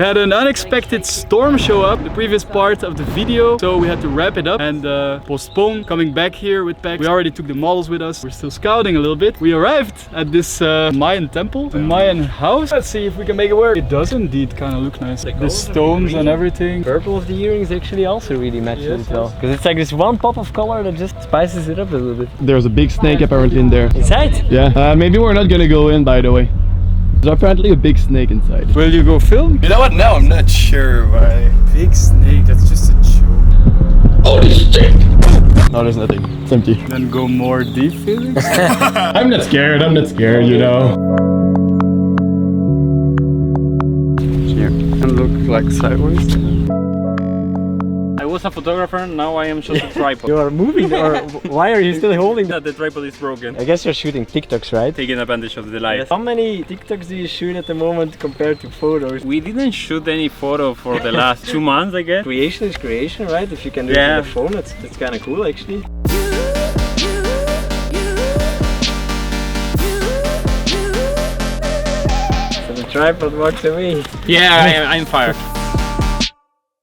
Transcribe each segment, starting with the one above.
We had an unexpected storm show up the previous part of the video, so we had to wrap it up and postpone coming back here with packs. We already took the models with us. We're still scouting a little bit. We arrived at this Mayan temple, a Mayan house. Let's see if we can make it work. It does indeed kind of look nice. The stones and everything. Purple of the earrings actually also really matches it well. Because it's like this one pop of color that just spices it up a little bit. There's a big snake apparently in there. Inside? Yeah. Maybe we're not gonna go in, by the way. There's apparently a big snake inside. Will you go film? You know what? No, I'm not sure why. Big snake, that's just a joke. Holy shit! No, there's nothing. It's empty. Then go more deep feelings? I'm not scared, you know. Here, and look like sideways. I was a photographer, now I am just a tripod. You are moving, or why are you still holding that? The tripod is broken. I guess you're shooting TikToks, right? Taking advantage of the light. How many TikToks do you shoot at the moment compared to photos? We didn't shoot any photo for the last 2 months, I guess. Creation is creation, right? If you can do it on the phone, that's kind of cool actually. So the tripod walks away. Yeah, I'm fired.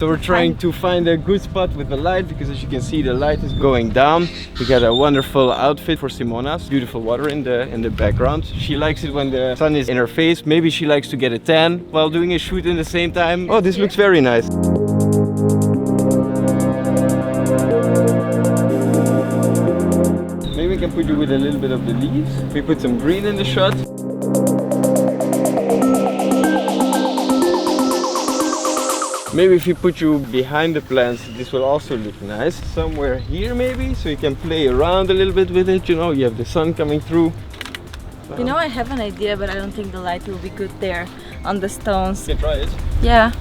So we're trying to find a good spot with the light, because as you can see the light is going down. We got a wonderful outfit for Simona's. Beautiful water in the background. She likes it when the sun is in her face. Maybe she likes to get a tan while doing a shoot in the same time. Oh, this looks very nice. Maybe we can put you with a little bit of the leaves. We put some green in the shot. Maybe if we put you behind the plants, this will also look nice. Somewhere here maybe, so you can play around a little bit with it, you know, you have the sun coming through. You know, I have an idea, but I don't think the light will be good there on the stones. You can try it. Yeah.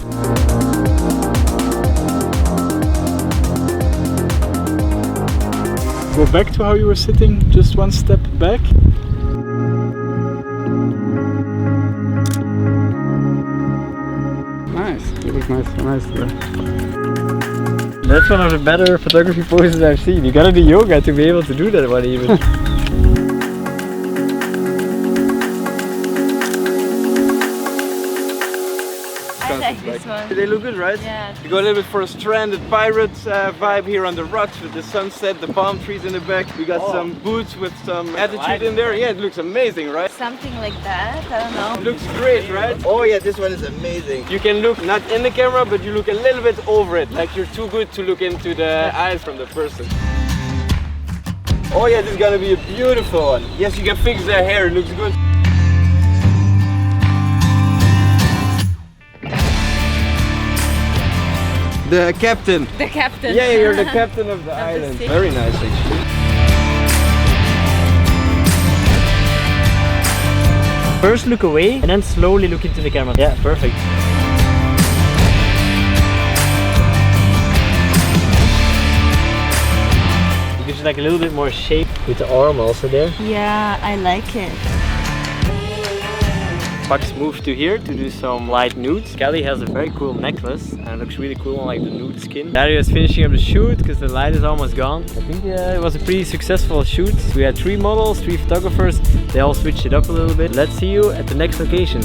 Go back to how you were sitting, just one step back. Nice, it looks nice there. That's one of the better photography poses I've seen. You gotta do yoga to be able to do that one even. I like this one. They look good, right? Yeah. You go a little bit for a stranded pirates vibe here on the rocks with the sunset, the palm trees in the back. We got some boots with some attitude in there. Yeah, it looks amazing, right? Something like that, I don't know. It looks great, right? Oh yeah, this one is amazing. You can look not in the camera, but you look a little bit over it. Like you're too good to look into the eyes from the person. Oh yeah, this is gonna be a beautiful one. Yes, you can fix their hair, it looks good. The captain. The captain. Yeah, you're the captain of the island. Very nice actually. First look away and then slowly look into the camera. Yeah, perfect. It gives you like a little bit more shape with the arm also there. Yeah, I like it. Pax moved to here to do some light nudes. Kelly has a very cool necklace and it looks really cool on like the nude skin. Dario is finishing up the shoot because the light is almost gone. I think it was a pretty successful shoot. We had 3 models, 3 photographers. They all switched it up a little bit. Let's see you at the next location.